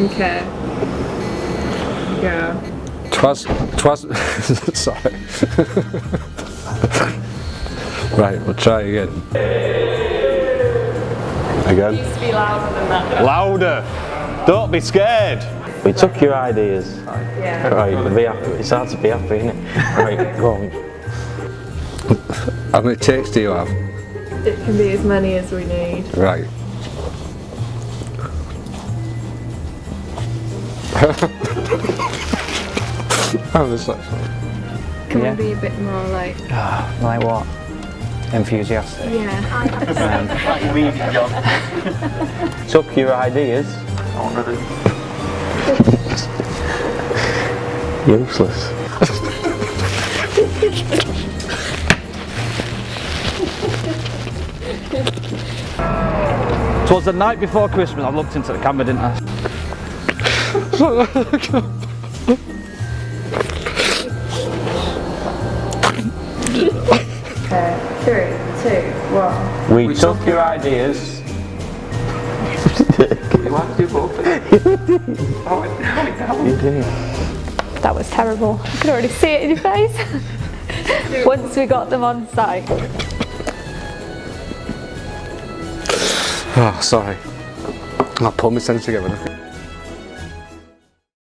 Okay. Yeah. Twas. Sorry. Right, we'll try again. Again. It used to be louder than that. Louder! Don't be scared! We took your ideas. Yeah. Right, be happy. It's hard to be happy, isn't it? Right, go on. How many takes do you have? It can be as many as we need. Right. Oh, this looks Can Yeah. we be a bit more like... Like what? Enthusiastic. Yeah. Took your ideas. Useless. Twas the night before Christmas. I looked into the camera, didn't I? 3, 2, 1. We took your ideas. You want to do both of them? You did. That was terrible. I could already see it in your face. Once we got them on site. Oh, sorry. I'll pull my sense together.